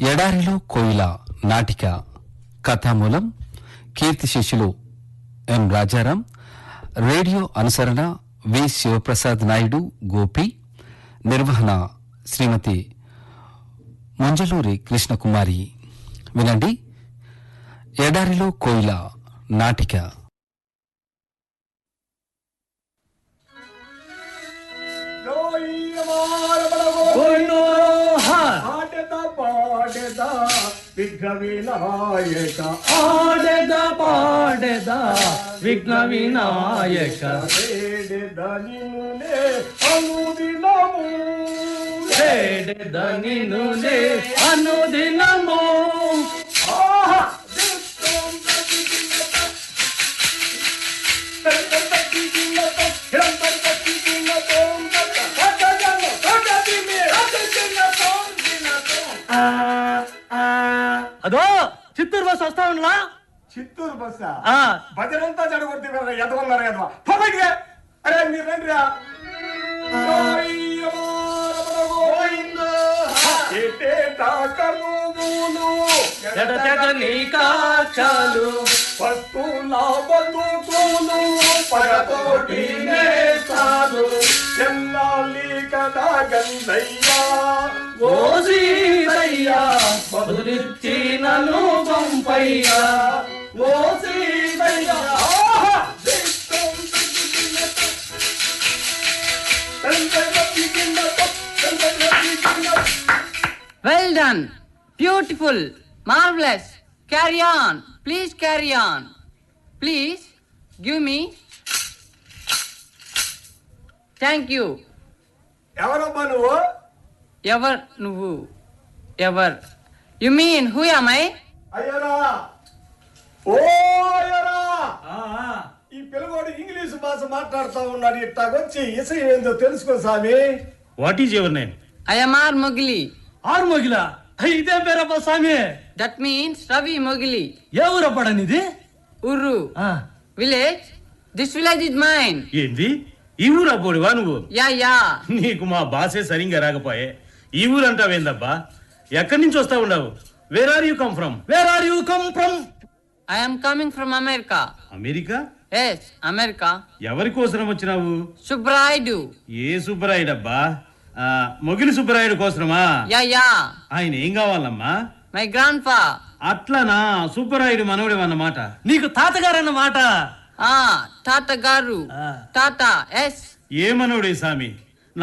ఎడారిలో కోయిల నాటిక కథామూలం కీర్తిశేషులు ఎం రాజారాం. రేడియో అనుసరణ వి శివప్రసాద్ నాయుడు గోపి. నిర్వహణ శ్రీమతి ముంజలూరి కృష్ణకుమారి. వినండి, ఎడారిలో కోయిల నాటిక. విఘ్న వినాయక ఆడెదా పాడెదా విఘ్న వినాయక వేడెదనినులే అనుదినము వేడెదనినులే అనుదినము. అదో చిత్తూరు బస్ వస్తా ఉండలా? చిత్తూరు బస్సా? ఆ భజనంతా జడగొట్టి ఎదవన్నారు ఎదవా. అరే మీరు రండిరా. నీ కాచాలు వస్తుల బంధువులు పగతోటి నేస్తాడు చెల్లాలి కదా గంధయ్యా ఓ సీతయ్యా బదులిచ్చి నన్ను పంపయ్యా ఓ సీతయ్యా. Well done. Beautiful. Marvelous. Carry on. Please carry on. Please give me. Thank you. ఎవరమ్మా నువ్వు? ఎవర్ నువ్వు? Ever? You mean who am I? అయ్యరా, ఓ అయ్యరా, ఈ పిల్లవాడు ఇంగ్లీష్ భాష మాట్లాడుతూ ఉన్నాడు. ఇట్టాగొచ్చి ఇసయం ఏందో తెలుసుకో స్వామి. What is your name? I am R. Mogili. ఆరు మొగిలా? ఇదే పేరప్ప స్వామి. That means Ravi Mogili. A ఊరప్పడనిది? Uru. Village. This village is mine. ఏంది ఈ ఊరు అబ్బోడివా నువ్వు? Yeah. నీకు మా భాషే సరిగ్గా రాకపోయే ఈ ఊరు అంటావేందబ్బా? ఎక్కడి నుంచి వస్తా ఉండవు? Where are you come from? I am coming from America. America? Yes, America. ఎవరి కోసం వచ్చినావు? Subraidu. ఏ సుబ్బరాయుడబ్బా? మొగిలి సుబ్బరాయుడు కోసమా? Yeah. ఆయన ఏం కావాలమ్మా? My grandpa. అట్లనా? సుబ్బరాయుడు మనవడేవన్నమాట. నీకు తాతగారన్నమాట. Tata Garu. Tata, yes. ఏ మనవడే సామి?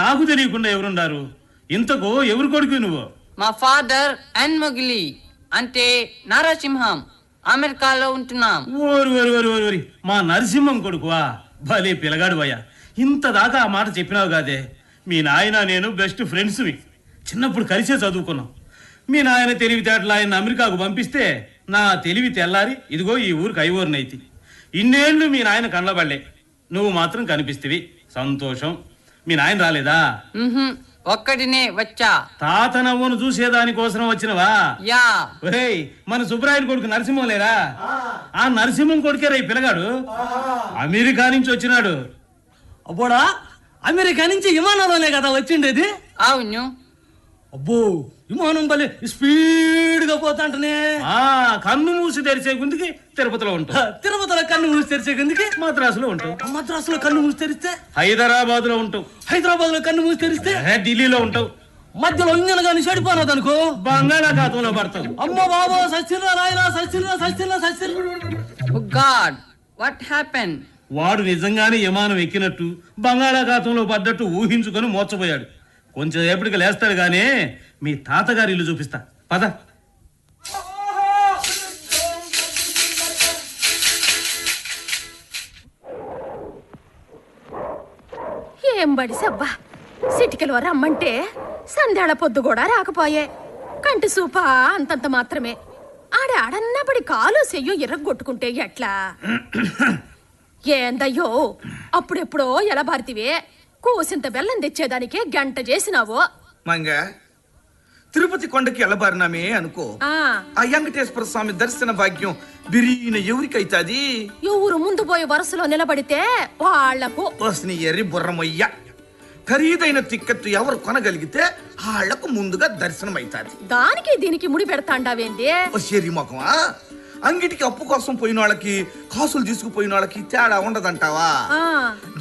నాకు తెలియకుండా ఎవరున్నారు? ఇంతకు ఎవరు కొడుకు నువ్వు? మా ఫాదర్ అండ్ మొగిలి అంటే నరసింహం. అమెరికాలో ఉంటున్నాం. ఓరి మా నరసింహం కొడుకువా? భలే పిల్లగాడు అయ్యా. ఇంత దాకా ఆ మాట చెప్పినావు కాదే. మీ నాయన నేను బెస్ట్ ఫ్రెండ్స్వి. చిన్నప్పుడు కలిసే చదువుకున్నాం. మీ నాయన తెలివితేటలు ఆయన అమెరికాకు పంపిస్తే నా తెలివి తెల్లారి ఇదిగో ఈ ఊరికి ఐవోర్నైతి. ఇన్నేళ్లు మీ నాయన కండ్లబడలే, నువ్వు మాత్రం కనిపిస్తేవి. సంతోషం. మీ నాయన రాలేదా? ఒక్కడినే వచ్చా. తాత నవ్వును చూసేదానికోసం వచ్చినవా? యా. ఒరేయ్, మన సుబ్బరాయుడు కొడుకు నరసింహం లేరా? ఆ నరసింహం కొడుకేరా ఈ పిల్లగాడు. అమెరికా నుంచి వచ్చినాడు. అబ్బోడా, అమెరికా నుంచి విమానంలోనే కదా వచ్చిండేది? అవును. అబ్బో, విమానం బలి స్పీడ్ గా పోతాంటనే. కన్ను మూసి తెరిచే గుందికి తిరుపతిలో ఉంటావు. తిరుపతిలో కన్ను మూసి తెరిచే గుందికి మద్రాసులో ఉంటావు. మద్రాసులో కన్ను మూసి తెరిస్తే హైదరాబాద్ లో ఉంటావు. హైదరాబాద్ లో కన్ను మూసి తెరిస్తే ఢిల్లీలో ఉంటావు. మధ్యలో ఇంజన్ గాని చెడిపోనదు అనుకో, బంగాళాఖాతంలో పడతావు. అమ్మ బాబో, సచ్చిరా రాయరా, సచ్చిరా. Oh God, what happened? వాడు నిజంగానే విమానం ఎక్కినట్టు బంగాళాఖాతంలో పడ్డట్టు ఊహించుకొని మోర్చపోయాడు. కొంచెం ఎప్పటికి లేస్తాడు గానీ మీ తాతగారి ఇల్లు చూపిస్తా, పద. ఏం బడి సబ్బా, సిటికలో రమ్మంటే సంధ్యాళ పొద్దు కూడా రాకపోయే. కంటి సూపా అంతంత మాత్రమే. ఆడన్నబడి కాలు చెయ్యో ఎర్రగొట్టుకుంటే ఎట్లా? ఏందయ్యో, అప్పుడెప్పుడో ఎలా భారతివే? కూసింత బెల్లం తెచ్చేదానికే గంట చేసినావో. మంగ, తిరుపతి కొండకి ఎలబారినామే అనుకో, ఆ వెంకటేశ్వర స్వామి దర్శన భాగ్యం బిరీన ఎవరికైతాది? ఎవరు ముందు పోయి వరుసలో నిలబడితే వాళ్లకు. ఎర్రి బుర్రమయ్య, ఖరీదైన టిక్కెట్ ఎవరు కొనగలిగితే వాళ్లకు ముందుగా దర్శనం అవుతాది. దానికి దీనికి ముడి పెడతాండావేంది? శరీ మొఖమా, అంగిటికి అప్పు కోసం పోయిన వాళ్ళకి కాసులు తీసుకుపోయిన వాళ్ళకి తేడా ఉండదంటావా?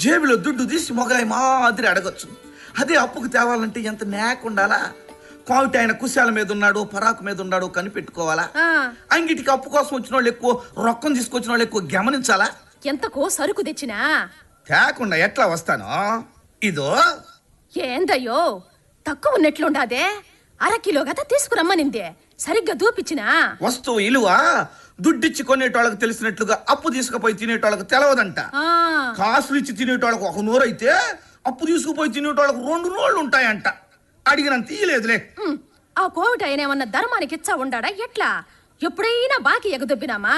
జేబులో దుడ్డు తీసి మొగాయి మాదిరి అడగచ్చు. అదే అప్పుకు తేవాలంటే ఎంత నేక ఉండాలా? కావిటి ఆయన కుశాల మీద ఉన్నాడో పరాకు మీద ఉన్నాడో కనిపెట్టుకోవాలా? అంగిటికి అప్పు కోసం వచ్చిన వాళ్ళు ఎక్కువ, రొక్కం తీసుకొచ్చిన వాళ్ళు ఎక్కువ గమనించాలా? ఎంతకో సరుకు తెచ్చినా తేకుండా ఎట్లా వస్తానో? ఇదో ఏందయ్యో తక్కువ ఉన్నట్లుండాదే, 1/2 కిలో గత తీసుకురమ్మనిందే, సరిగ్గా దూపిచ్చినా. వస్తువు ఇలువ దుడ్డిచ్చి కొనేటోళ్ళకి తెలిసినట్లుగా అప్పు తీసుకుపోయి తినేటోళ్ళకి తెలవదంట. కాసులు ఇచ్చి తినేటోళ్ళకి ఒక నోరు అయితే అప్పు తీసుకుపోయి తినేటోళ్ళకి 2 నోళ్ళు ఉంటాయంట. అడిగినంత తీయలేదులే. ఆ కోవిట ఆయనేమన్నా ధర్మానికి ఇచ్చా ఉండాడా ఎట్లా? ఎప్పుడైనా బాకీ ఎగదొబ్బినామా?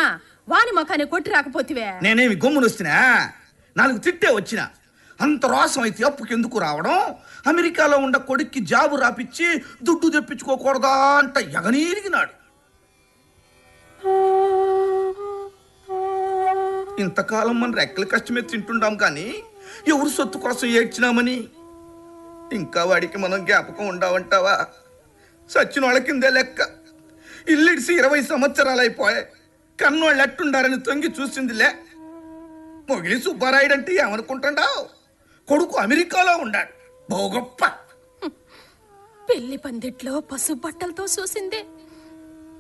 వాని మకాన్ని కొట్టి రాకపోతివే. నేనేమి గమ్మునొస్తున్నా, 4 తిట్టే వచ్చిన. అంత రోసం అయితే అప్పుకి ఎందుకు రావడం? అమెరికాలో ఉండ కొడుక్కి జాబు రాపిచ్చి దుడ్డు తెప్పించుకోకూడదా అంట ఎగనీరిగినాడు. ఇంతకాలం మన రెక్కల కష్టమే తింటుండాం కానీ ఎవరు సొత్తు కోసం ఏడ్చినామని. ఇంకా వాడికి మనం జ్ఞాపకం ఉండవంటావా? సచ్చిన వాళ్ళ కిందే లెక్క. ఇల్లిడిసి 20 సంవత్సరాలు అయిపోయాయి. కన్నోళ్ళు ఎట్టుండారని తొంగి చూసిందిలే. మొగిలి సుబ్బారాయుడు అంటే ఏమనుకుంటాడావు? కొడుకు అమెరికాలో ఉండాడు, బహు గొప్ప. పెళ్లి పందిట్లో పసుపు బట్టలతో చూసిందే,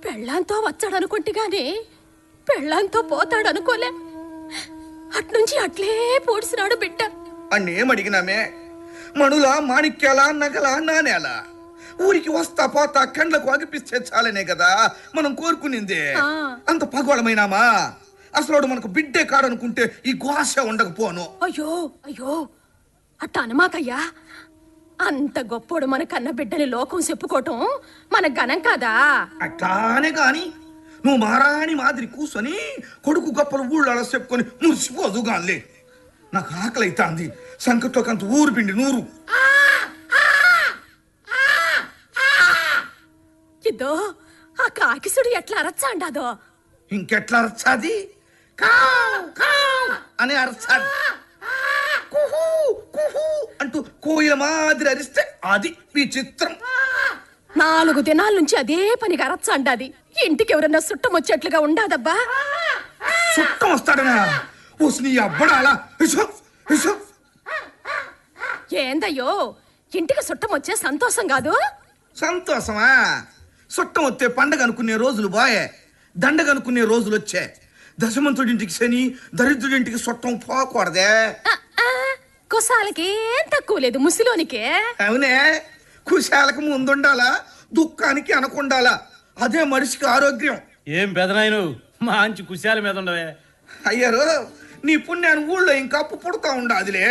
పెళ్ళాంతో వచ్చాడనుకుంటే గాని పెళ్ళాంతో పోతాడనుకోలే. అట్నుంచి అట్లే పోడిసినాడు బిడ్డ. అన్నేమడిగినామే? మణులా, మాణిక్యాలా, నగలా, నాణేలా? ఊరికి వస్తా పోతా కండ్లకు అగిపిస్తే చాలనే కదా మనం కోరుకునిందే. అంత పగోళమైనామా? అసలు మనకు బిడ్డే కాడనుకుంటే ఈ ఘోష ఉండకపోను. అయ్యో అయ్యో అట్ట అనమాకయ్యా. అంత గొప్పోడు మన కన్న బిడ్డని లోకం చెప్పుకోవటం మన ఘనం కాదా? అట్లానే గాని నువ్వు మారాణి మాదిరి కూర్చొని కొడుకు గొప్పలు ఊళ్ళో చెప్పుకొని మురిసిపోదు గాన్లే. నాకు ఆకలి అవుతాంది. సంకట్లోకి అంత ఊరు పిండి నూరు. ఇదో ఆ కాకిసుడు ఎట్లా అరచాండాదో. ఇంకెట్లా అరచాది? కావ్ కావ్ అని అరచాది. కుహూ కుహూ అంటూ కోయిల మాదిరి అరిస్తే అది విచిత్రం. 4 దినాల నుంచి అదే పనిగా అరచాండాది. ఇంటికి ఎవరన్నా సుట్టం వచ్చేట్లుగా ఉండాదబ్బా. చుట్టం వస్తాడనా? ఓసి నీ అబ్బడాలా? ఏందయ్యో ఇంటికి సుట్టం వచ్చే సంతోషం కాదు? సంతోషమా? చుట్టం వస్తే పండగ అనుకునే రోజులు బాయే, దండగ అనుకునే రోజులు వచ్చే. దశమంతుడింటికి శని, దరిద్రుడింటికి చుట్టం పోకూడదే. కుసాలకి ఏం తక్కువ లేదు ముసిలోనికే. అవునే, కుశాలకు ముందుండాలా, దుఃఖానికి అనకుండాలా. అదే మనిషికి ఆరోగ్యం. ఏం పెదనాయను మంచి కుశాల మీద ఉండవే. అయ్యారు నీ పుణ్యాన్ని ఊళ్ళో ఇంకా అప్పు పుడతా ఉండాదిలే.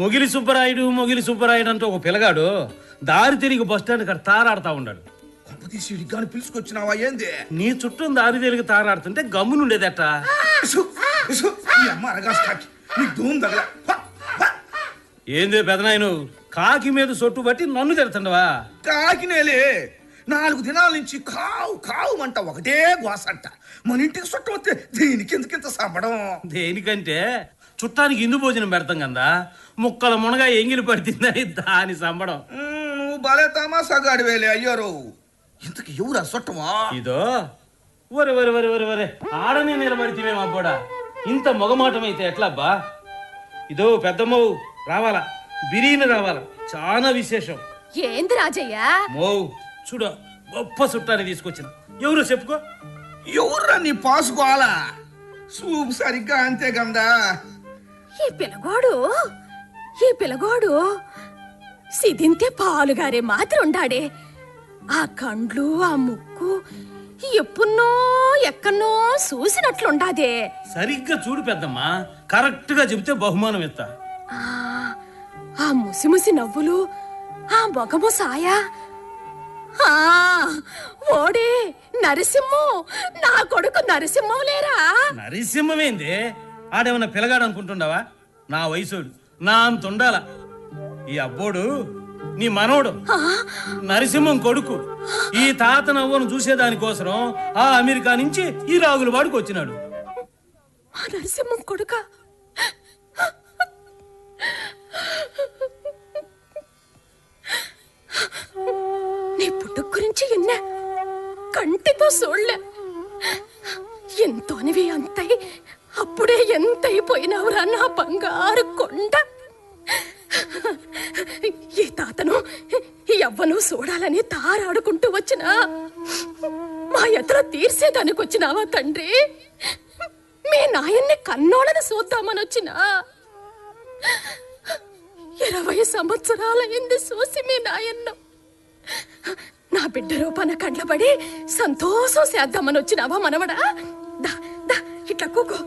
మొగిలి సుబ్బరాయుడు అంటూ ఒక పిల్లగాడు దారి తిరిగి బస్టాండ్ కాడ తారాడుతా ఉన్నాడు. కొంపతీసి గాని పిలుచుకొచ్చినావా ఏంది? నీ చుట్టూ దారి తిరిగి తారాడుతుంటే గమ్మునుండేదట. ఏందే పెదనాయను కాకి మీద సొట్టు బట్టి నన్ను తిడుతుండవా? కాకినేలే 4 దినాల నుంచి కావు కావు అంట ఒకటే గోసంట. మన ఇంటికి చుట్టం వస్తే దీనికి ఎందుకింత సంబడం? దేనికంటే చుట్టానికి ఇందు భోజనం పెడతాం కదా, ముక్కల మునగా ఎంగిలి పడుతుందని దాని సంబడం. నువ్వు బాలే తమాసాగాడి వేలే అయ్యారు. ఇంతకు ఎవరా చుట్టమా? ఇదో వరే వరే వరే వరే వరే ఆడనే నిలబడితే అబ్బోడా, ఇంత మొగమాటమైతే ఎట్లబ్బా? ఇదో పెద్దమ్మవు రావాలా, బిర్యానీ రావాలా, చాలా విశేషం. ఏంది రాజయ్య? మోవు చూడ గొప్ప చుట్టాన్ని తీసుకొచ్చిన. ఎవరు చెప్పుకో? ఎవర్రా నీ పాసుకోవాలా? సూపు సరిగ్గా అంతే గందా. ఈ పిల్లగోడు సిదింతే పాలుగారే మాత్రం ఉండాడే. ఆ కండ్లు, ఆ ముక్కు ఎప్పున్నో ఎక్కన్నో చూసినట్లుండాదే. సరిగ్గా చూడు పెద్దమ్మా, కరెక్ట్ గా చెబితే బహుమానం ఇస్తా. ఆ ముసి నవ్వులు, ఆ మొగము సాయా, ఓడే నరసింహం, నా కొడుకు నరసింహం లేరా? నరసింహమేంది? ఆడేమన్నా పిల్లగాడు అనుకుంటుండవా? నా వయసుడు, నా అంత ఉండాల. ఈ అబ్బోడు నీ మనోడు, నరసింహం కొడుకు. ఈ తాత నవ్వను చూసేదానికోసం ఆ అమెరికా నుంచి ఈ రాగుల వాడికి వచ్చినాడు. నరసింహం కొడుక గురించి ఎన్నా కంటితో చూడలే. ఎంతోనివి అంతై అప్పుడే ఎంతైపోయినావురా నా బంగారు కొండ. ఈ తాతను ఎవ్వను చూడాలని తారాడుకుంటూ వచ్చినా మా ఎదుర తీర్చేదానికి వచ్చినావా తండ్రి? మీ నాయన్ని కన్నోళ్ళని చూద్దామని వచ్చినా 20 సంవత్సరాలైంది చూసి మీ నాయన్ను. నా బిడ్డ రూపాన కండ్లబడి సంతోషం చేద్దామని వచ్చినావా మనవడా? దా దా ఇట్లా కూకో.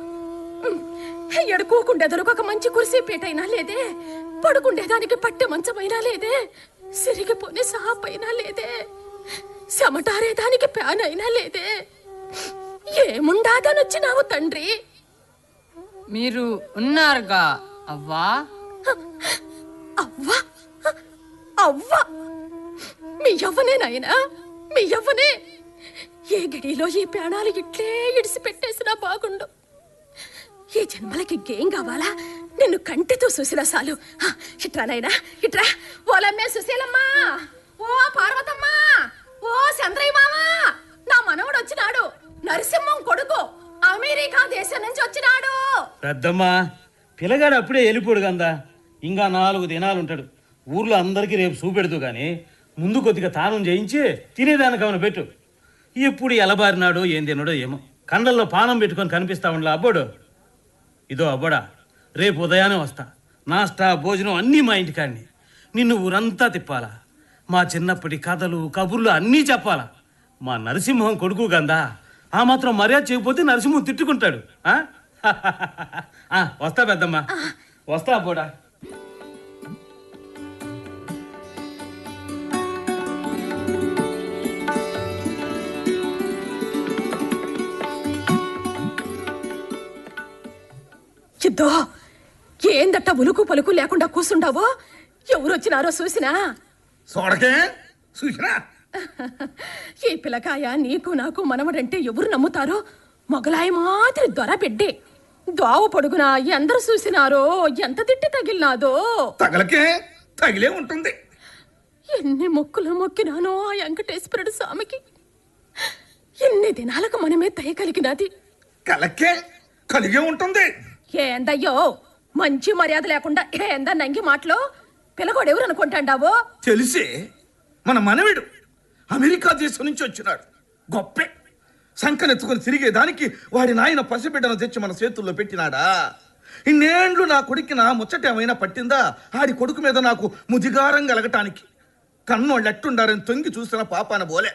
ఎడుకోకుండా దొరకొక మంచి కుర్సీ పీటైనా లేదే, పడుకుండేదానికి పట్టె మంచమైనా లేదే, సిరిగిపోని సాపైనా లేదే, చెమటారేదానికి ప్యాన్ అయినా లేదే. ఏముండాదనొచ్చినావు తండ్రి? మీరు ఉన్నారుగా అవ్వా. అవ్వా అవ్వా మీ యవ్వనే నాయనా, మీ యవ్వనే. ఏ గడిలో ఈ ప్రాణాలు ఇట్లే ఇడిసిపెట్టేసినా బాగుండు. ఈ జన్మలకి ఇంకేం కావాలా? నిన్ను కంటితో చూసినా చాలు. ఇట్రా నాయనా ఇట్రా. ఓలమ్మే సుశీలమ్మా, ఓ పార్వతమ్మా, ఓ చంద్రయ్య మామ, నా మనవడు వచ్చినాడు. నరసింహం కొడుకు, అమెరికా దేశం నుంచి వచ్చినాడు. పెద్దమ్మా, పిల్లగాడు అప్పుడే వెళ్ళిపోడు కందా. ఇంకా 4 దినాలు ఉంటాడు. ఊర్లో అందరికీ రేపు చూపెడుతూ గాని ముందు కొద్దిగా తానం చేయించి తినేదానికి ఏమైనా పెట్టు. ఎప్పుడు ఎలబారినాడో ఏం తిన్నాడో ఏమో. కండల్లో పానం పెట్టుకొని కనిపిస్తా ఉండలే అబ్బోడు. ఇదో అబ్బోడా, రేపు ఉదయాన్నే వస్తా. నాస్టా భోజనం అన్నీ మా ఇంటికాడిని. నిన్ను ఊరంతా తిప్పాలా. మా చిన్నప్పటి కథలు కబుర్లు అన్నీ చెప్పాలా. మా నరసింహం కొడుకు గందా, ఆ మాత్రం మర్యాద చేయకపోతే నరసింహం తిట్టుకుంటాడు. వస్తా పెద్దమ్మా, వస్తా అబ్బోడా. ఇద్దో ఏందట్ట ఉలుకు పలుకు లేకుండా కూసుండావో? ఎవరొచ్చినారో చూసినా? చూడకే చూసినా. ఈ పిల్లకాయ నీకు నాకు మనవడంటే ఎవరు నమ్ముతారో? మొగలాయి మాదిరి దొర బిడ్డే. దోవ పొడుగునా ఎందరు చూసినారో, ఎంత తిట్టి తగిలినాదో. తగలకే తగిలే ఉంటుంది. ఎన్ని మొక్కులు మొక్కినానో ఆ వెంకటేశ్వరుడు స్వామికి. ఎన్ని దినాలకు మనమే దయ కలిగినది. కలకే కలిగే ఉంటుంది. ఏందయ్యో మంచి మర్యాద లేకుండా ఏందా నంగి మాటలో? పిల్లగోడు ఎవరు అనుకుంటాండావో? తెలిసే మన మనవిడు అమెరికా దేశం నుంచి వచ్చినాడు. గొప్పే సంకనెత్తుకుని తిరిగేదానికి వాడి నాయన పసిబిడ్డను తెచ్చి మన చేతుల్లో పెట్టినాడా? ఇన్నేండ్లు నా కొడుక్కి నా ముచ్చట ఏమైనా పట్టిందా? ఆడి కొడుకు మీద నాకు ముదిగారం కలగటానికి. కన్నోళ్ళు ఎట్టుండారని తొంగి చూసిన పాపాన బోలే.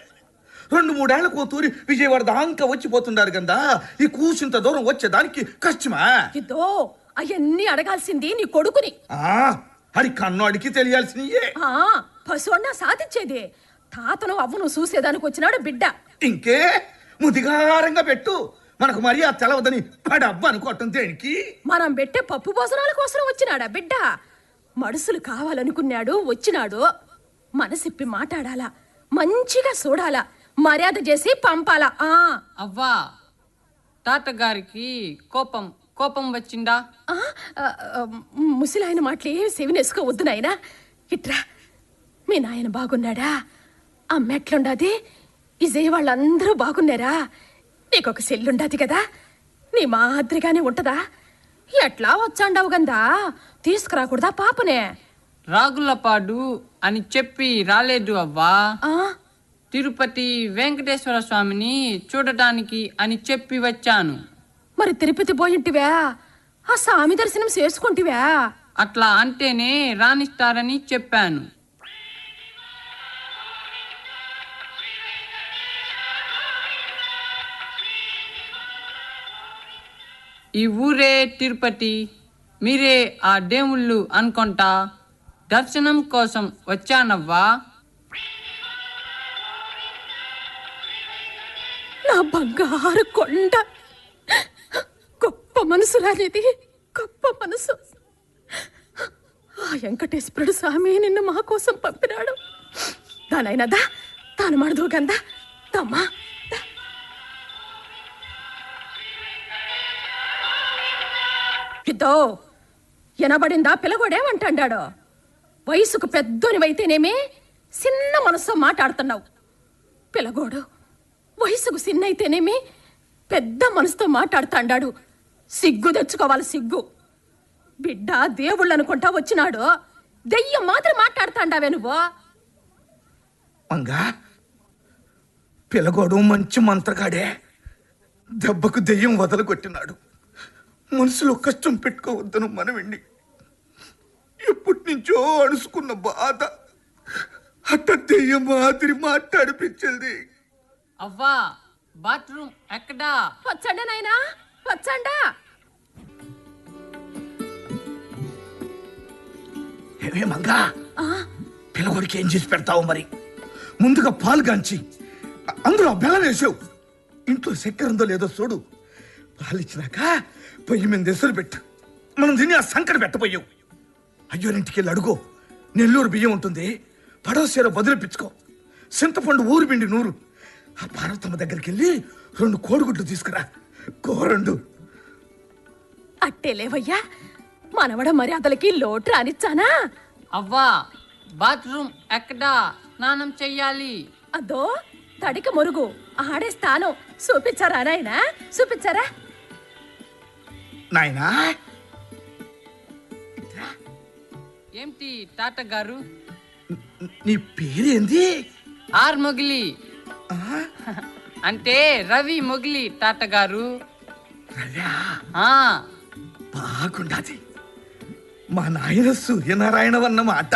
2-3 ఏళ్లకు తూరి విజయవాడ దాంకా వచ్చిపోతుండారు గందా. ఈ కూసింత దూరం వచ్చేదానికి కష్టమా? ఇదో అవన్నీ అడగాల్సింది నీ కొడుకుని. అది కన్నోడికి తెలియాల్సినయే. పశువన్నా సాధించేది. తాతను అవ్వను చూసేదానికి వచ్చినాడు బిడ్డ. ఇంకే ముదిగారంగా పెట్టు. మనకు మర్యాద తెలవదని పడబ్బ అనుకోవటం దేనికి? మనం పెట్టే పప్పు భోజనాల కోసం వచ్చినాడా బిడ్డ? మడుసులు కావాలనుకున్నాడు, వచ్చినాడు. మనసిప్పి మాట్లాడాలా, మంచిగా చూడాలా, మర్యాద చేసి పంపాలా. అవ్వా, తాతగారికి కోపం వచ్చిందా? ముసలాయన మాటలు ఏమి సెవినేసుకోవద్దు నాయనా. ఇట్రా. మీ నాయన బాగున్నాడా? అమ్మ ఎట్లుండాది? ఇజయ్ వాళ్ళందరూ బాగున్నారా? నీకొక సెల్లుండాది కదా, నీ మాదిరిగానే ఉంటదా? ఎట్లా వచ్చాండావు గందా? తీసుకురాకూడదా పాపనే? రాగులపాడు అని చెప్పి రాలేదు అవ్వా. తిరుపతి వెంకటేశ్వర స్వామిని చూడటానికి అని చెప్పి వచ్చాను. మరి తిరుపతి పోయింటివా? ఆ స్వామి దర్శనం చేసుకుంటివా? అట్లా అంటేనే రాణిస్తారని చెప్పాను. ఈ ఊరే తిరుపతి, మీరే ఆ దేవుళ్ళు అనుకుంటా. దర్శనం కోసం వచ్చానవ్వా. నా బంగారు కొండ. గొప్ప మనసు రానిది, గొప్ప మనసు. ఆ వెంకటేశ్వరుడు స్వామి నిన్ను మా కోసం పంపినాడు. దానైనదా తాను మడదు గందా. తమ్మా ఇద్దో ఎనబడిందా? పిల్లగోడేమంటాడాడో? వయసుకు పెద్దోనివైతేనేమే చిన్న మనసుతో మాట్లాడుతున్నావు. పిల్లగోడు వయసుకు సిన్నైతేనేమి పెద్ద మనసుతో మాట్లాడుతాండాడు. సిగ్గు తెచ్చుకోవాలి, సిగ్గు. బిడ్డ దేవుళ్ళు అనుకుంటా వచ్చినాడు, దెయ్యం మాత్రం మాట్లాడుతాండావే నువ్వు. మంగా పిల్లగోడు మంచి మంత్రగాడే. దెబ్బకు దెయ్యం వదలు కొట్టినాడు. మనసులో కష్టం పెట్టుకోవద్దను మనవిండి. ఎప్పటి నుంచో అణుసుకున్న బాధ అట్ట దెయ్యం మాదిరి మాట్లాడిపించింది. అవ్వా బాత్రూమ్ ఎక్కడా? వచ్చండి నాయనా, వచ్చండా. ఏమే మంగా, పిల్లగోడికి ఏం చేసి పెడతావు మరి? ముందుగా పాలు గాంచి అందులో బెల్లం వేసావు. ఇంట్లో చక్కెర ఉందో లేదో చూడు. పాలు ఇచ్చినాక పొయ్యి మీద ఎసురు పెట్టు. మనం తిని ఆ సంకట పెట్టపోయావు. అయ్యోరింటికి వెళ్ళి అడుగో, నెల్లూరు బియ్యం ఉంటుంది, పడవసీర బదులిపించుకో. చింతపండు ఊరు పిండి నూరు. ఆ పార్వతమ్మ దగ్గరికి వెళ్ళి 2 కోడిగుడ్లు తీసుకురా, కోరండు. అట్టే లేవయ్యా, మనవడ మర్యాదలకి లోటు రానిచ్చానా? అవ్వా బాత్రూమ్ ఎక్కడా? స్నానం చెయ్యాలి. అదో తడిక మురుగు ఆడే స్థానం. చూపించారా నాయనా, చూపించారా? నాయనా ఏంటి తాతగారు? నీ పేరేంది? ఆర్ మొగిలి. అంటే రవి మొగిలి తాతగారు. రవ్యా, ఆ బాగుండాది. మా నాయన సూర్యనారాయణ అన్న మాట.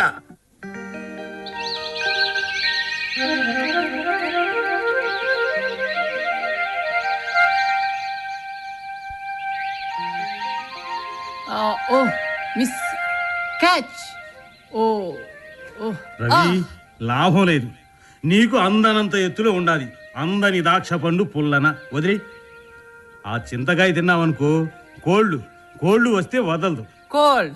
ఓ మిస్ క్యాచ్. ఓ ఓ రవి, లాభం లేదు. నీకు అందనంత ఎత్తులో ఉండాలి. అందని దాక్ష పండు పుల్లన వదిలి. ఆ చింతకాయ తిన్నావనుకో, కోళ్ళు వస్తే వదలదు. కోల్డ్.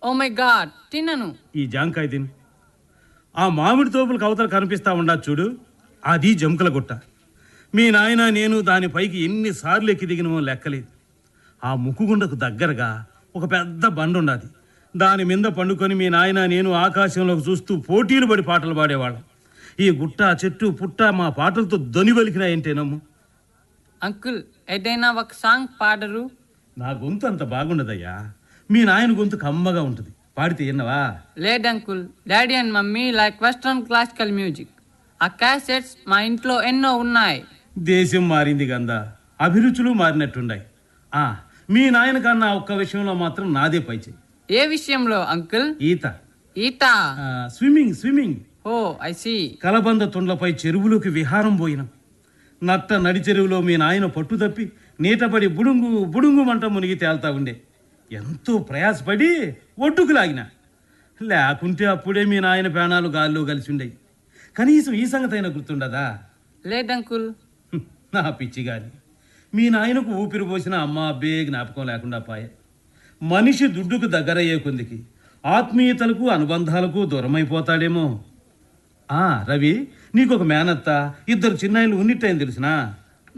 ఓ మై గాడ్, తినను. ఈ జాంకాయ తిను. ఆ మామిడి తోపులకు అవతల కనిపిస్తా ఉండా చూడు, అది జంకుల గుట్ట. మీ నాయన నేను దానిపైకి ఎన్నిసార్లు ఎక్కి దిగినమో లెక్కలేదు. ఆ ముక్కుగుండకు దగ్గరగా ఒక పెద్ద బండ ఉన్నది. దాని మీద పండుకొని మీ నాయన నేను ఆకాశంలోకి చూస్తూ పోటీలు పడి పాటలు పాడేవాళ్ళం. ఈ గుట్ట చెట్టు పుట్ట మా పాటలతో ధ్వని పలికినాయంటేనమ్ము. అంకుల్ ఏదైనా ఒక సాంగ్ పాడరు? నా గొంతు అంత బాగుండదయ్యా. మీ నాయన గొంతు కమ్మగా ఉంటుంది. పాడితే విన్నవా? లేదు uncle, daddy and mummy like western classical music. ఆ క్యాసెట్స్ మా ఇంట్లో ఎన్నో ఉన్నాయి. దేశం మారింది గందా, అభిరుచులు మారినట్టున్నాయి. మీ నాయన కన్నా ఒక్క విషయంలో మాత్రం నాదే పైచే. ఏ విషయంలో అంకుల్? ఈత. ఈత? స్విమ్మింగ్. Oh I see. కలబంద తొండ్లపై చెరువులోకి విహారం పోయినాం. నట్ట నడి చెరువులో మీ నాయన పట్టు తప్పి నీటపడి బుడుంగు మంట మునిగి తేల్తా ఉండే. ఎంతో ప్రయాసపడి ఒడ్డుకు లాగిన. లేకుంటే అప్పుడే మీ నాయన ప్రాణాలు గాల్లో కలిసి ఉండేవి. కనీసం ఈ సంగతి అయినా గుర్తుండదా? లేదంకుల్. నా పిచ్చి గాని, మీ నాయనకు ఊపిరి పోసిన అమ్మ అబ్బే జ్ఞాపకం లేకుండా పాయే. మనిషి దుడ్డుకు దగ్గరయ్యే కొందికి ఆత్మీయతలకు అనుబంధాలకు దూరమైపోతాడేమో. రవి, నీకొక మేనత్త, 2 చిన్నాయిలు ఉన్నట్టయింది తెలుసునా?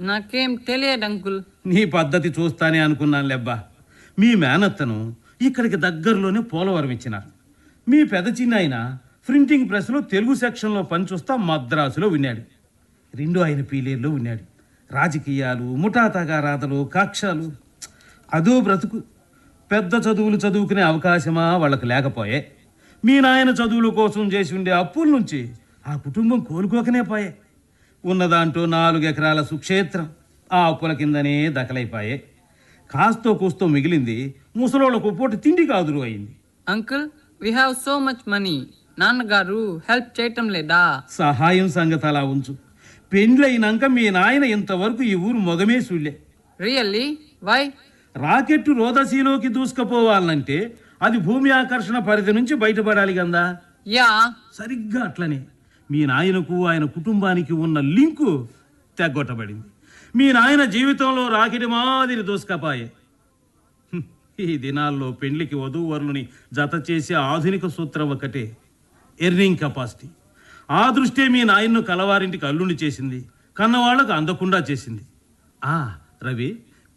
నాకేం తెలియదు అంకుల్. నీ పద్ధతి చూస్తానే అనుకున్నాను లెబ్బా. మీ మేనత్తను ఇక్కడికి దగ్గరలోనే పోలవరం ఇచ్చినారు. మీ పెద్ద చిన్నాయన ప్రింటింగ్ ప్రెస్లో తెలుగు సెక్షన్లో పనిచూస్తా మద్రాసులో ఉన్నాడు. 2 ఆయన పీలేర్లో ఉన్నాడు. రాజకీయాలు, ముఠా తగారాతలు, కక్షలు, అదో బ్రతుకు. పెద్ద చదువులు చదువుకునే అవకాశమా వాళ్ళకు లేకపోయే. మీ నాయన చదువుల కోసం చేసి ఉండే అప్పుల నుంచి ఆ కుటుంబం కోలుకోకనే పోయే. ఉన్నదాంట్లో 4 ఎకరాల సుక్షేత్రం ఆ అప్పుల కిందనే దకలైపోయే. కాస్తో కూస్తో మిగిలింది ముసలోళ్ళకు పూట తిండి కాదురు అయింది. Uncle, we have so much money. నాన్నగారు హెల్ప్ చేయటం లేదా? సహాయం సంగతి అలా ఉంచు. పెండ్లయినాక మీ నాయన ఇంతవరకు ఈ ఊరు మొగమే చూడలే. రియల్లీ? వై? రాకెట్టు రోదసీలోకి దూసుకుపోవాలంటే అది భూమి ఆకర్షణ పరిధి నుంచి బయటపడాలి కదా. యా, సరిగ్గా అట్లనే మీ నాయనకు ఆయన కుటుంబానికి ఉన్న లింకు తెగ్గొట్టబడింది. మీ నాయన జీవితంలో రాకెట్ మాదిరి దూసుకపోయే. ఈ దినాల్లో పెండ్లికి వధూవరులని జత చేసే ఆధునిక సూత్రం ఒకటే, ఎర్నింగ్ కెపాసిటీ. ఆ దృష్టే మీ నాయన్ను కలవారింటికి అల్లుండి చేసింది, కన్నవాళ్లకు అందకుండా చేసింది. రవి,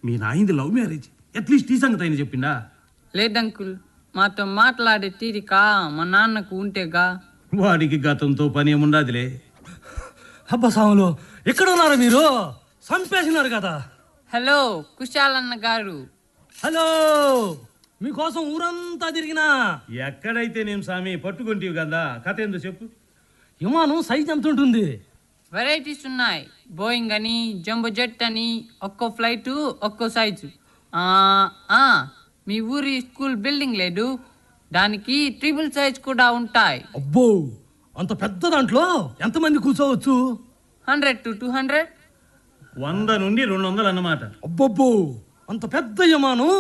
మీ నాయింది లవ్ మ్యారేజ్. అట్లీస్ట్ ఈ సంగతి అయినా చెప్పిండా? లేదంకుల్, మాతో మాట్లాడే తీరిక మా నాన్నకు ఉంటేగా. వాడికి గతంతో పని ఏముండదులే. అబ్బా సాములు ఎక్కడ ఉన్నారు మీరు? చంపేసినారు కదా. హలో కుశాలన్న గారు. హలో, మీకోసం ఊరంతా తిరిగినా. ఎక్కడైతే నేను స్వామి పట్టుకుంటేవి కదా, కథ ఏందో చెప్పు. విమానం సైజ్ ఎంత ఉంటుంది? వెరైటీస్ ఉన్నాయి. బోయింగ్ అని, జంబో జెట్ అని, ఒక్కో ఫ్లైట్ ఒక్కో సైజు. మీ ఊరి స్కూల్ బిల్డింగ్ లేదు, దానికి ట్రిపుల్ సైజ్ కూడా ఉంటాయి. అబ్బో, అంత పెద్ద దాంట్లో ఎంతమంది కూర్చోవచ్చు? 100 to 200. 100 నుండి 200 అన్నమాట. అబ్బబ్బో, అంత పెద్ద విమానం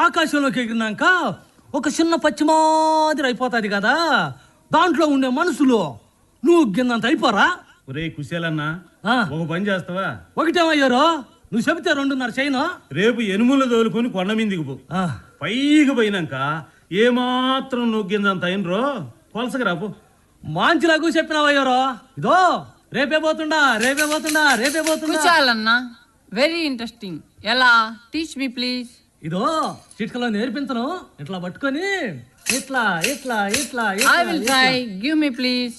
ఆకాశంలోకి ఎగిరినాక ఒక చిన్న పచ్చి మాదిరి అయిపోతుంది కదా, దాంట్లో ఉండే మనుషులు నువ్వు గిన్నంత అయిపోరా? ఒరే కుశలన్నా, ఆ. ఒక పని చేస్తావా? ఒకటేమయ్యారో నువ్వు చెబితే 2.5 చైనా. రేపు ఎనుములు తోలుకొని కొండ మీదికి పో. పైకి పోయినాక ఏమాత్రం నొగ్గిందంత అయినరో కొలసకి రాపు. మాంచిలాగు చెప్పినావయ్యారో. ఇదో రేపే పోతుండా. కుశాలన్న, వెరీ ఇంట్రెస్టింగ్. ఎలా? Teach me please. ఇదో చిట్కలో నేర్పించను. ఇట్లా పట్టుకొని ఇట్లా ఇట్లా ఇట్లా I will try. Give me please.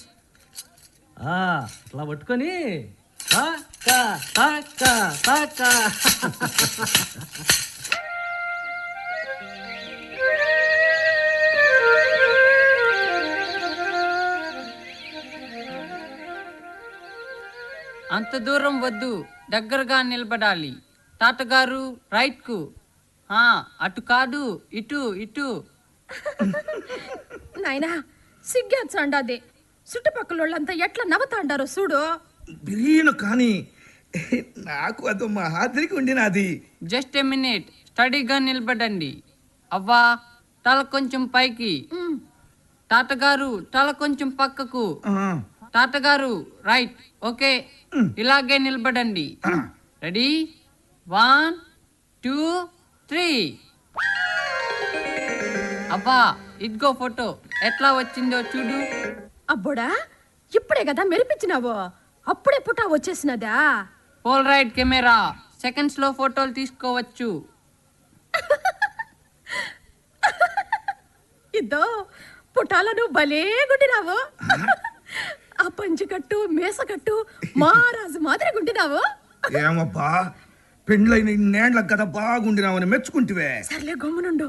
ఇట్లా పట్టుకొని టాకా, టాకా, టాకా. అంత దూరం వద్దు, దగ్గరగా నిలబడాలి. తాతగారు రైట్ కు. అటు కాదు, ఇటు ఇటు. నాయనా సిగ్గేచ్చండాది. చుట్టుపక్కల వాళ్ళంతా ఎట్లా నవ్వుతాండారో చూడు. బిర్యాను కానీ నాకు అదో మాదిరికి ఉండినది. జస్ట్ ఎ మినిట్, స్టడీగా నిలబడండి. అవ్వా, తల కొంచెం పైకి. తాతగారు తల కొంచెం పక్కకు. తాతగారు రైట్. ఓకే, ఇలాగే నిలబడండి. రెడీ? 1 2 3. అబ్బా, ఇదిగో ఫోటో ఎట్లా వచ్చిందో చూడు. అబ్బోడా, ఇప్పుడే కదా మెరిపించినావు, అప్పుడే పుటా వచ్చేసినదా? పోల్ రైట్ కెమెరా, సెకండ్స్ లో ఫోటోలు తీసుకోవచ్చు. ఇద్దో పుటాలను భలే గుండినావు. ఆ పంచికట్టు మేసకట్టు మహారాజు మాదిరి గుండినావు. ఏమబ్బా, పెండ్లైన ఇన్నేళ్లకు కదా బాగుండినావని మెచ్చుకుంటివే. సర్లే గమ్మునుండు.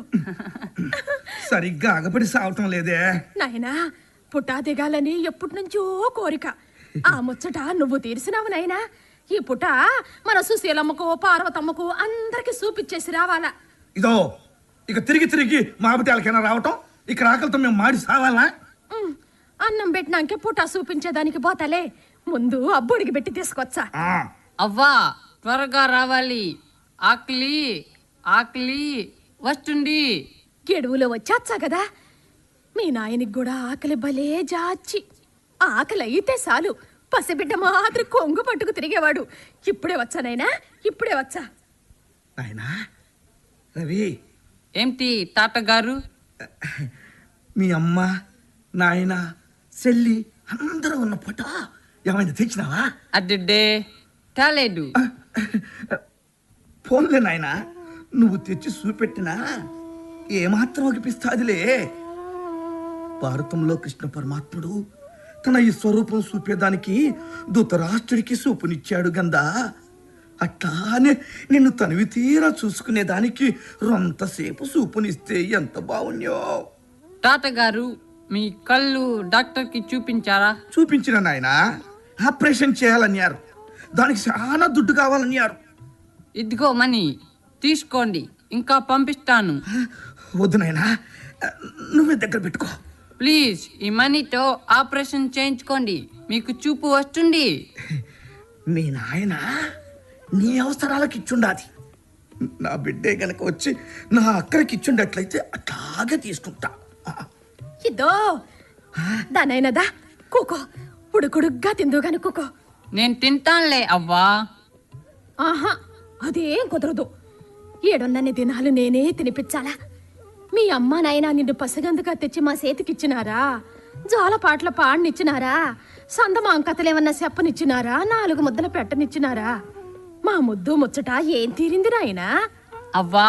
సరిగ్గా అగపడి సావటం లేదే నాయనా, పుటా దిగాలని ఎప్పటి నుంచో కోరిక. ఆ ముచ్చట నువ్వు తీర్చినావు నాయనా. ఈ పుట మన సుశీలమ్మకు పార్వతమ్మకు అందరికి చూపిచ్చేసి రావాలా. ఇదో ఇక తిరిగి తిరిగి మా బిడ్డలకైనా రావటం, ఇక్కడ ఆకలితో మేము మాడి సావాలా? అన్నం పెట్టినాకే పుటా చూపించేదానికి పోతాలే, ముందు అబ్బుడికి పెట్టి తీసుకొచ్చా. అవ్వా, త్వరగా రావాలి. ఆకలి ఆకలి వస్తుంది. గెడువులో వచ్చాచ్చా కదా. మీ నాయనికి కూడా ఆకలి భలే జాచి. ఆకలి అయితే చాలు పసిబిడ్డ మాత్రం కొంగు పట్టుకు తిరిగేవాడు. ఇప్పుడే వచ్చా నాయనా, ఇప్పుడే వచ్చా. నాయనా రవి, ఏంటి తాతగారు? మీ అమ్మ నాయన చెల్లి అందరూ ఉన్న ఫోటో ఏమైనా తెచ్చినావా? అడ్డే తేలేదు. ఫోన్లే నాయనా, నువ్వు తెచ్చి చూపెట్టినా ఏమాత్రం అనిపిస్తాదిలే. భారతంలో కృష్ణ పరమాత్ముడు తన ఈ స్వరూపం చూపేదానికి ధృతరాష్ట్రుడికి చూపునిచ్చాడు గందా. అట్లానే నిన్ను తనివి తీరా చూసుకునేదానికి రొంతసేపు చూపునిస్తే ఎంత బాగుండో. తాతగారు, మీ కళ్ళు డాక్టర్కి చూపించారా? చూపించిన నాయన, ఆపరేషన్ చేయాలన్నారు, దానికి చాలా దుడ్డు కావాలన్నారు. ఇదిగో మనీ తీసుకోండి, ఇంకా పంపిస్తాను. వద్దు నాయనా, నువ్వే దగ్గర పెట్టుకో ప్లీజ్. ఈ మనీతో ఆపరేషన్ చేయించుకోండి, మీకు చూపు వస్తుంది. మీ నాయన నీ అవసరాలకు ఇచ్చుండాది. నా బిడ్డే గనక వచ్చి నా అక్కడికి ఇచ్చుండట్లయితే అట్లాగే తీసుకుంటా. ఇద్దో దానైనదా కూకో, ఉడుకుడుగ్గా తిందో గాని కూకో. నేను తింటానులే అవ్వా. ఆహా, అదేం కుదరదు. 7 దినాలు నేనే తినిపించాలా? మీ అమ్మ నాయన నిన్ను పసగందుగా తెచ్చి మా చేతికిచ్చినారా? జోలపాట్ల పాడినిచ్చినారా? సందమాం కథలేమన్నా చెప్పనిచ్చినారా? 4 ముద్దలు పెట్టనిచ్చినారా? మా ముద్దు ముచ్చట ఏం తీరింది నాయనా? అవ్వా,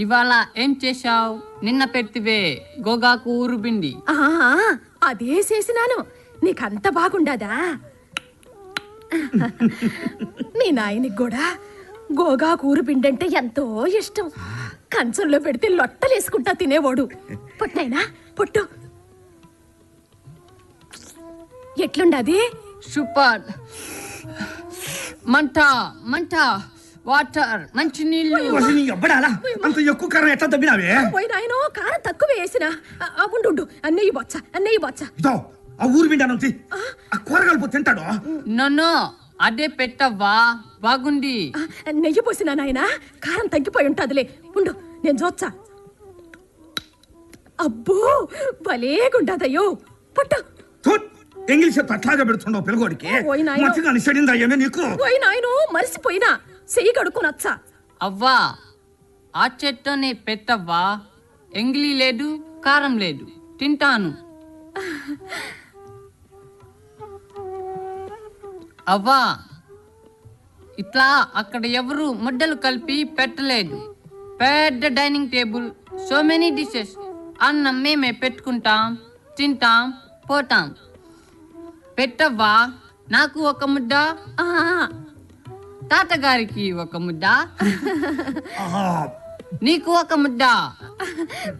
ఇవాళ ఏం చేశావు? నిన్న పెడితివే గోగాకు ఊరుబిండి. అదే చేసినాను. నీకంత బాగుండదా? మీ నాయనికి కూడా గోగా కూర పిండంటే ఎంతో ఇష్టం. కంచంలో పెడితే లొట్టలేసుకుంటా తినేవాడు. పొట్టైనా పొట్టు ఎట్లుండది? సూపర్. మంట మంట, వాటర్, మంచి నీళ్ళు. అంత ఎక్కువ కారం ఎట్లా తప్పినావే? పోయి నాయనో, కారం తక్కువ వేసిన. ఉండు, అన్నయ్య బొచ్చ. ఇదో ఆ ఊరు విండానంతి ఆ కూరగాయలు పోతే తింటాడు. నన్ను అదే పెట్టవ్వా, బాగుంది. నెయ్యి పోసినా నాయన, కారం తగ్గిపోయి ఉంటదిలే. ఉండు, నేను చూచ్చా. అబ్బో భలేగుండదయ్యో. పట్టు. ఇంగ్లీష్ అట్లాగా పెడుతుండవు పిల్లగోడికి. మతిగాని చెడిందా ఏమే నీకు? పోయి నాయనో, మరిసిపోయినా. చెయ్యి కడుక్కొనొచ్చా. అవ్వా, ఆ చెట్టునే పెట్టవ్వా. ఎంగిలి లేదు, కారం లేదు, తింటాను. అవ్వా, ఇట్లా అక్కడ ఎవరు ముద్దలు కలిపి పెట్టలేదు. పెద్ద dining table, so many dishes. అన్నం మేమే పెట్టుకుంటాం, తింటాం, పోతాం. పెట్టవ్వా, నాకు ఒక ముద్ద, తాతగారికి ఒక ముద్ద, నీకు ఒక ముద్ద.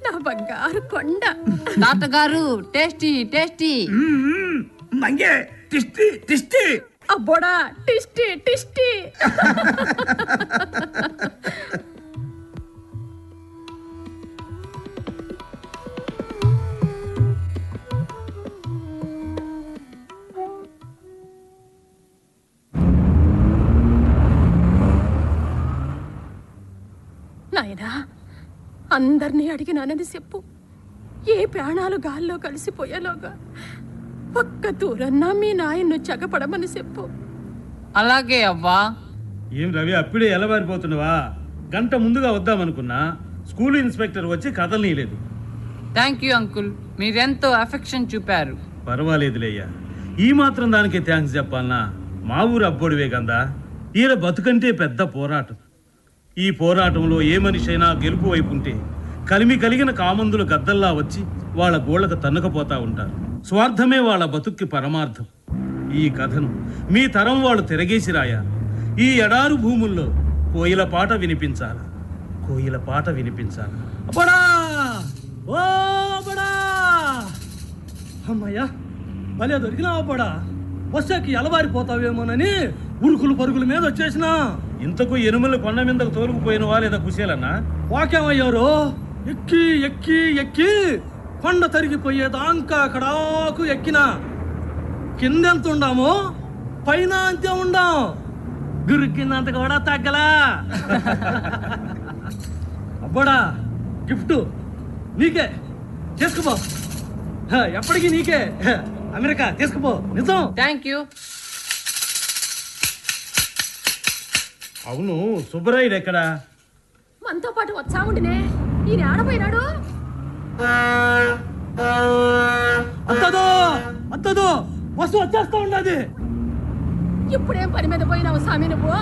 నా బంగారు కొండ. తాతగారు టేస్టీ టేస్టీ. మంగే టిస్టీ టిస్టీ. అబ్బోడా టిస్టీ. నాయనా, అందరినీ అడిగినానని చెప్పు. ఏ ప్రాణాలు గాల్లో కలిసిపోయేలోగా ఒక్క దూరన్నా మీ నాయన్ను చెగపడమని చెప్పు. అలాగే అవ్వా. ఏం రవి, అప్పుడే ఎలబారిపోతున్నావా? గంట ముందుగా వద్దామనుకున్నా, స్కూల్ ఇన్స్పెక్టర్ వచ్చి కదలనీయలేదు. థ్యాంక్ యూ అంకుల్, మీరెంతో అఫెక్షన్ చూపారు. పర్వాలేదులేయ్యా, ఈ మాత్రం దానికి థ్యాంక్స్ చెప్పాలనా? మా ఊరు అబ్బోడివే కదా. ఈయన బతుకంటే పెద్ద పోరాటం. ఈ పోరాటంలో ఏ మనిషి అయినా గెలుపు వైపు ఉంటే కలిమి కలిగిన కామందులు గద్దల్లా వచ్చి వాళ్ళ గోళ్లకు తన్నుకపోతా ఉంటారు. స్వార్థమే వాళ్ళ బతుక్కి పరమార్థం. ఈ కథను మీ తరం వాళ్ళు తిరగేసి రాయాలి. ఈ ఎడారు భూముల్లో కోయిల పాట వినిపించాలి. అమ్మయ్యా, భలే దొరికినా అబ్బడా. బస్సుకి ఎలబారిపోతావేమోనని ఉరుకులు పరుగుల మీద వచ్చేసినా. ఇంతకు ఎనుమల కొండ మీదకు తోలుకుపోయినవా లేదా కుశేలన్నా? వాకేమయ్యారు, ఎక్కి ఎక్కి ఎక్కి కొండ తరిగిపోయేదాకా అక్కడాకు ఎక్కినా. కిందెంత ఉండామో పైన అంతే ఉండాం. గురికిందంత కూడా తగ్గలా. అబ్బోడా, గిఫ్ట్ నీకే, తీసుకుపో. ఎప్పటికీ నీకే. అమెరికా తీసుకుపో. నిజం. Thank you. అవును, సుబ్బరాయుడు ఎక్కడా? మనతో పాటు వచ్చా ఉండినే. ఈయన ఆడపోయినాడు. అత్తదో బస్సు వచ్చేస్తా ఉన్నది. ఇప్పుడేం పని మీద పోయినావు స్వామి నువ్వు?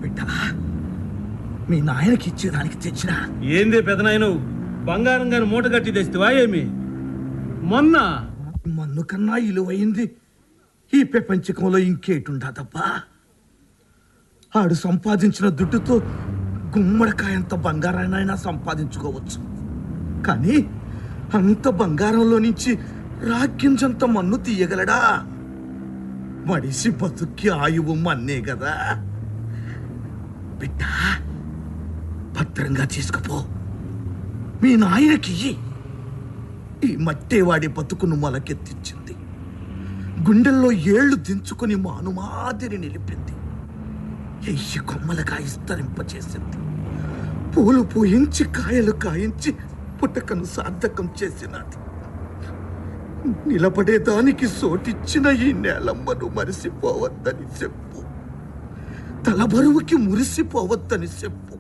బిడ్డా, మీ నాయనకి ఇచ్చేదానికి తెచ్చినా. ఏందే పెదనాయను, బంగారం గాని మూట కట్టి తెస్తావా ఏమి? మొన్న మన్ను కన్నా ఇలువైంది ఈ ప్రపంచకంలో ఇంకేటుండదబ్బా. ఆడు సంపాదించిన దుడ్డుతో గుమ్మడికాయంత బంగారాన్నైనా సంపాదించుకోవచ్చు. కానీ అంత బంగారంలో నుంచి రాగ్గించంత మన్ను తీయగలడా? మడిసి బతుక్కి ఆయువు మన్నే కదా. బిడ్డా, భద్రంగా తీసుకుపో. మీ నాయనకి ఈ మట్టేవాడి బతుకును మొలకెత్తించింది. గుండెల్లో ఏళ్లు దించుకుని మానుమాదిరి నిలిపింది. ఎయ్యి కొమ్మలుగా విస్తరింపచేసింది. పూలు పూయించి కాయలు కాయించి పుట్టకను సార్థకం చేసినది. నిలబడేదానికి సోటిచ్చిన ఈ నేలమ్మను మరిసిపోవద్దని చెప్పు. తలబరువుకి మురిసిపోవద్దని చెప్పు.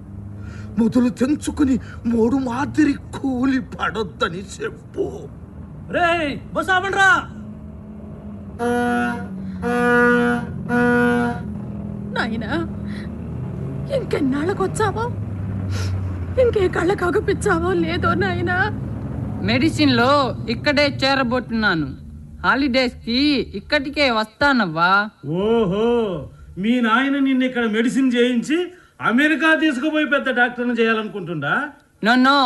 మొదలు తెంచుకుని మోడు మాదిరి కూలి పడొద్దని చెప్పు. రే బసాబండ్రా. నాయనా, ఇంకెన్నాళ్ళకొచ్చావో? ఇంకే కళ్ళకు అగుపించావో లేదో నాయనా? మెడిసిన్ లో ఇక్కడే చేరబోతున్నాను. హాలిడేస్కి ఇక్కడికే వస్తానవ్వా. ఓహో, మీ నాయన నిన్ను ఇక్కడ మెడిసిన్ చేయించి అమెరికా తీసుకుపోయి పెద్ద డాక్టర్ని చేయాలనుకుంటుండా? No no,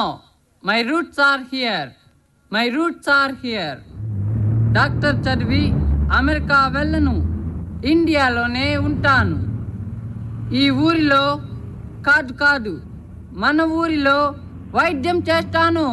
my roots are here, my roots are here. Doctor చదివి అమెరికా వెళ్ళను, ఇండియాలోనే ఉంటాను. ఈ ఊరిలో కాదు మన ఊరిలో వైద్యం చేస్తాను.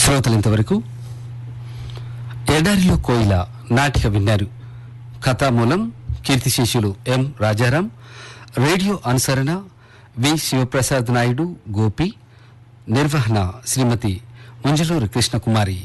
శ్రోతలు ఇంతవరకు ఎడారిలో కోయిల నాటిక విన్నారు. కథామూలం కీర్తిశేషులు ఎం రాజారాం, రేడియో అనుసరణ వి శివప్రసాద్ నాయుడు, గోపి, నిర్వహణ శ్రీమతి ముంజలూరు కృష్ణకుమారి.